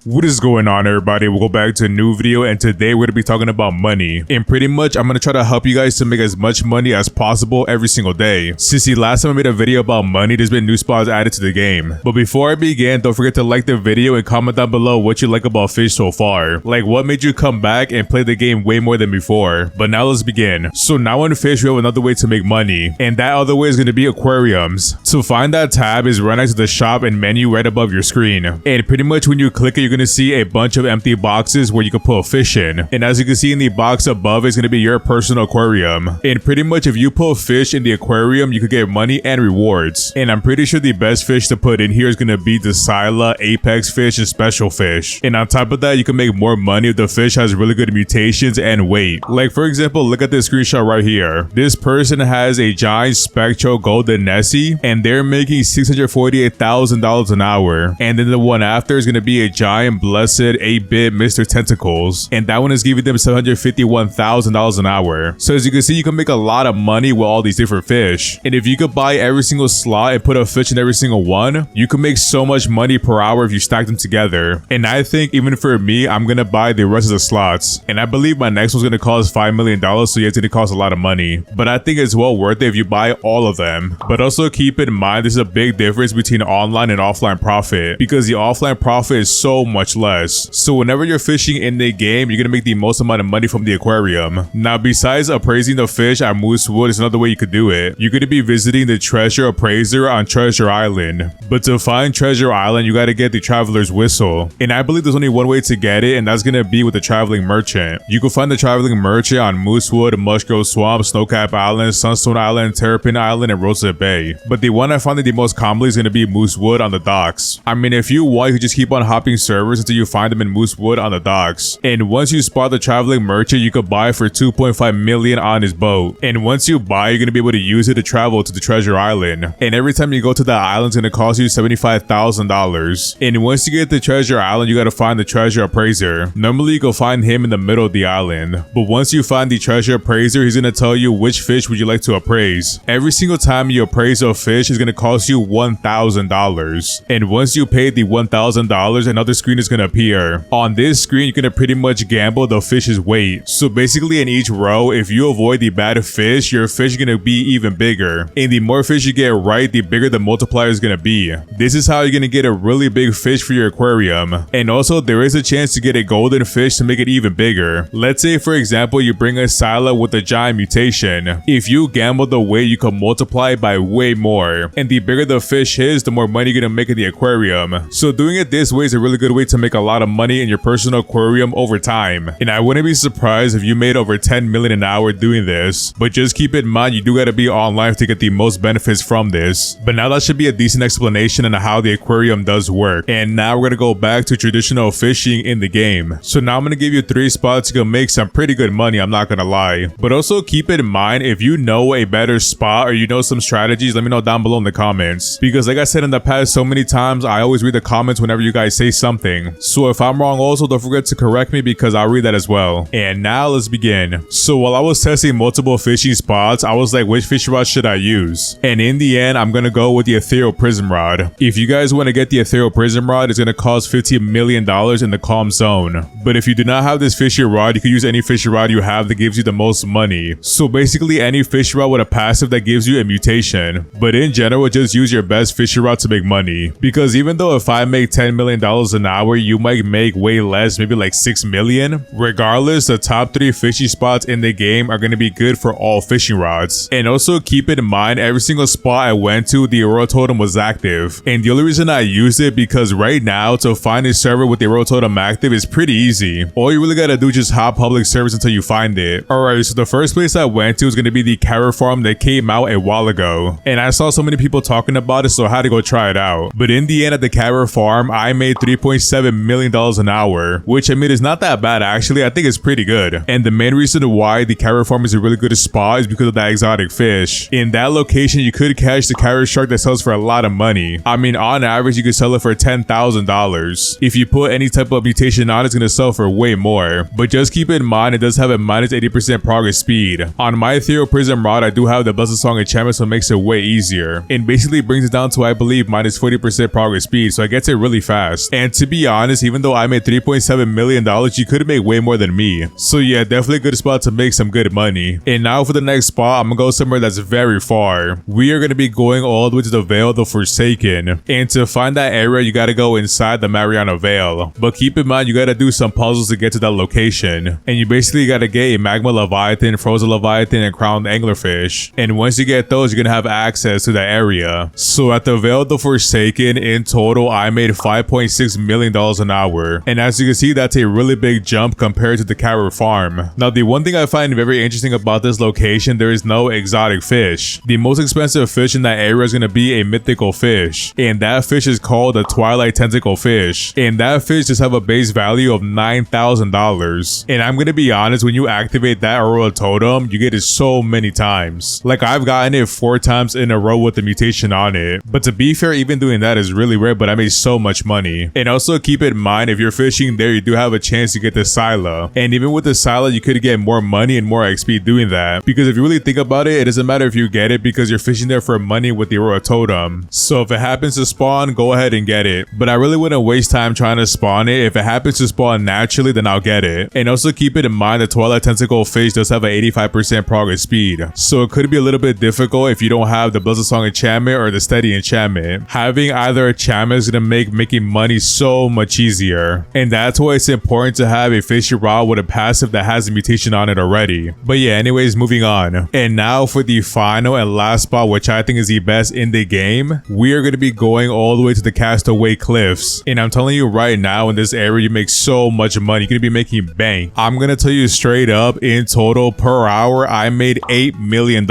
What is going on, everybody? Welcome back to a new video, and today we're going to be talking about money. And pretty much I'm going to try to help you guys to make as much money as possible every single day. Since the last time I made a video about money, there's been new spots added to the game. But before I begin, don't forget to like the video and comment down below what you like about Fish so far. Like, what made you come back and play the game way more than before? But now let's begin. So now in Fish we have another way to make money, and that other way is going to be aquariums. To find that tab is right next to the shop and menu right above your screen. And pretty much when you click it, you're going to see a bunch of empty boxes where you can put fish in. And as you can see in the box above, it's going to be your personal aquarium. And pretty much if you put fish in the aquarium, you could get money and rewards. And I'm pretty sure the best fish to put in here is going to be the Sila, Apex fish, and special fish. And on top of that, you can make more money if the fish has really good mutations and weight. Like for example, look at this screenshot right here. This person has a giant spectral golden Nessie, and they're making $648,000 an hour. And then the one after is going to be a giant blessed 8-bit Mr. Tentacles, and that one is giving them $751,000 an hour. So as you can see, you can make a lot of money with all these different fish. And if you could buy every single slot and put a fish in every single one, you can make so much money per hour if you stack them together. And I think even for me, I'm gonna buy the rest of the slots. And I believe my next one's gonna cost $5 million, so yeah, it's gonna cost a lot of money. But I think it's well worth it if you buy all of them. But also keep in mind, there's a big difference between online and offline profit, because the offline profit is so much less. So whenever you're fishing in the game, you're gonna make the most amount of money from the aquarium. Now, besides appraising the fish at Moosewood, is another way you could do it. You're gonna be visiting the treasure appraiser on Treasure Island. But to find Treasure Island, you gotta get the traveler's whistle. And I believe there's only one way to get it, and that's gonna be with the traveling merchant. You can find the traveling merchant on Moosewood, Mushgrove Swamp, Snowcap Island, Sunstone Island, Terrapin Island, and Rosa Bay. But the one I found the most commonly is gonna be Moosewood on the docks. I mean, if you want, you can just keep on hopping servers until you find them in Moosewood on the docks. And once you spot the traveling merchant, you could buy for 2.5 million on his boat. And once you buy, you're gonna be able to use it to travel to the Treasure Island. And every time you go to that island, it's gonna cost you $75,000. And once you get to Treasure Island, you gotta find the treasure appraiser. Normally, you go find him in the middle of the island. But once you find the treasure appraiser, he's gonna tell you which fish would you like to appraise. Every single time you appraise a fish is gonna cost you $1,000. And once you pay the $1,000, another screen is gonna appear. On this screen, you're gonna pretty much gamble the fish's weight. So basically in each row, if you avoid the bad fish, your fish is gonna be even bigger. And the more fish you get right, the bigger the multiplier is gonna be. This is how you're gonna get a really big fish for your aquarium. And also there is a chance to get a golden fish to make it even bigger. Let's say for example, you bring a Sila with a giant mutation. If you gamble the weight, you can multiply it by way more. And the bigger the fish is, the more money you're gonna make in the aquarium. So doing it this way is a really good way to make a lot of money in your personal aquarium over time. And I wouldn't be surprised if you made over 10 million an hour doing this. But just keep in mind, you do gotta be online to get the most benefits from this. But now that should be a decent explanation on how the aquarium does work. And now we're gonna go back to traditional fishing in the game. So now I'm gonna give you 3 spots you can make some pretty good money, I'm not gonna lie. But also keep in mind, if you know a better spot or you know some strategies, let me know down below in the comments. Because like I said in the past so many times, I always read the comments whenever you guys say something. So if I'm wrong also, don't forget to correct me because I'll read that as well. And now let's begin. So while I was testing multiple fishing spots, I was like, which fishing rod should I use? And in the end, I'm gonna go with the ethereal prism rod. If you guys want to get the ethereal prism rod, it's gonna cost $15 million in the calm zone. But if you do not have this fishing rod, you can use any fishing rod you have that gives you the most money. So basically any fishing rod with a passive that gives you a mutation. But in general, just use your best fishing rod to make money. Because even though if I make $10 million an hour, you might make way less, maybe like 6 million. Regardless, the top 3 fishing spots in the game are going to be good for all fishing rods. And also keep in mind, every single spot I went to, the Aurora Totem was active. And the only reason I used it because right now to find a server with the Aurora Totem active is pretty easy. All you really gotta do is just hop public servers until you find it. Alright, so the first place I went to is going to be the carrot farm that came out a while ago. And I saw so many people talking about it, so I had to go try it out. But in the end at the carrot farm, I made $3.7 million an hour, which I mean is not that bad actually. I think it's pretty good. And the main reason why the carrot farm is a really good spot is because of that exotic fish. In that location, you could catch the carrot shark that sells for a lot of money. I mean, on average, you could sell it for $10,000. If you put any type of mutation on, it's going to sell for way more. But just keep in mind, it does have a minus 80% progress speed. On my ethereal prism rod, I do have the Blessed Song enchantment, so it makes it way easier. And basically brings it down to, I believe, minus 40% progress speed, so it gets it really fast. And to be be honest, even though I made $3.7 million, you could make way more than me. So yeah, definitely a good spot to make some good money. And now for the next spot, I'm gonna go somewhere that's very far. We are gonna be going all the way to the Vale of the Forsaken. And to find that area, you gotta go inside the Mariana Vale. But keep in mind, you gotta do some puzzles to get to that location. And you basically gotta get a Magma Leviathan, Frozen Leviathan, and Crowned Anglerfish. And once you get those, you're gonna have access to that area. So at the Vale of the Forsaken, in total, I made $5.6 million an hour. And as you can see, that's a really big jump compared to the Carrot Farm. Now, the one thing I find very interesting about this location, there is no exotic fish. The most expensive fish in that area is gonna be a mythical fish. And that fish is called a Twilight Tentacle fish. And that fish just have a base value of $9,000. And I'm gonna be honest, when you activate that Aurora Totem, you get it so many times. Like, I've gotten it 4 times in a row with the mutation on it. But to be fair, even doing that is really rare, but I made so much money. And also keep in mind, if you're fishing there, you do have a chance to get the Sila. And even with the Sila, you could get more money and more XP doing that. Because if you really think about it, it doesn't matter if you get it because you're fishing there for money with the Aurora Totem. So if it happens to spawn, go ahead and get it. But I really wouldn't waste time trying to spawn it. If it happens to spawn naturally, then I'll get it. And also keep it in mind, the Twilight Tentacle fish does have an 85% progress speed. So it could be a little bit difficult if you don't have the Blizzard Song enchantment or the Steady enchantment. Having either enchantment is gonna make making money so much easier. And that's why it's important to have a fishy rod with a passive that has a mutation on it already. But yeah, anyways, moving on. And now for the final and last spot, which I think is the best in the game, we are gonna be going all the way to the Castaway Cliffs. And I'm telling you right now, in this area, you make so much money. You're gonna be making bank. I'm gonna tell you straight up, in total per hour, I made $8 million.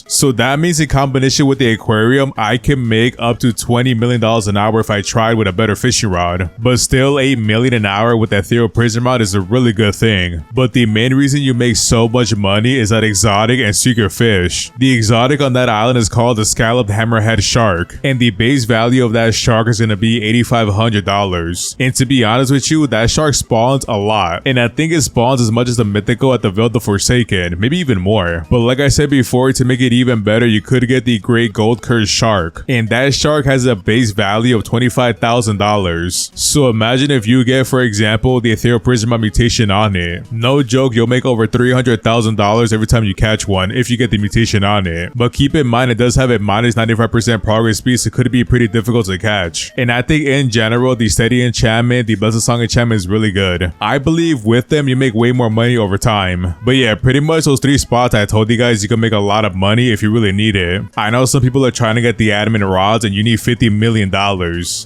So that means in combination with the aquarium, I can make up to $20 million an hour if I tried with a better fishing rod. But still, $8 million an hour with that Ethereal Prism rod is a really good thing. But the main reason you make so much money is that exotic and secret fish. The exotic on that island is called the Scalloped Hammerhead Shark. And the base value of that shark is gonna be $8,500. And to be honest with you, that shark spawns a lot. And I think it spawns as much as the mythical at the Vale of the Forsaken, maybe even more. But like I said before, to make it even better, you could get the Great Gold Curse Shark. And that shark has a base value of $25,000. So imagine if you get, for example, the Ethereal Prism mutation on it. No joke, you'll make over $300,000 every time you catch one if you get the mutation on it. But keep in mind, it does have a minus 95% progress speed, so it could be pretty difficult to catch. And I think in general, the Steady enchantment, the Blessed Song enchantment is really good. I believe with them, you make way more money over time. But yeah, pretty much those 3 spots I told you guys, you can make a lot of money if you really need it. I know some people are trying to get the adamant rods and you need $50 million.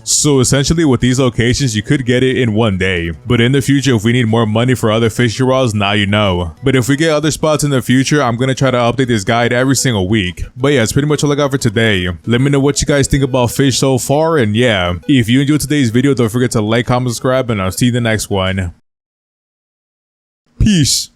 So essentially with these locations, you could get it in one day. But in the future, if we need more money for other fishing rods, now you know. But if we get other spots in the future, I'm gonna try to update this guide every single week. But yeah, that's pretty much all I got for today. Let me know what you guys think about fish so far, and yeah, if you enjoyed today's video, don't forget to like, comment, subscribe, and I'll see you in the next one. Peace.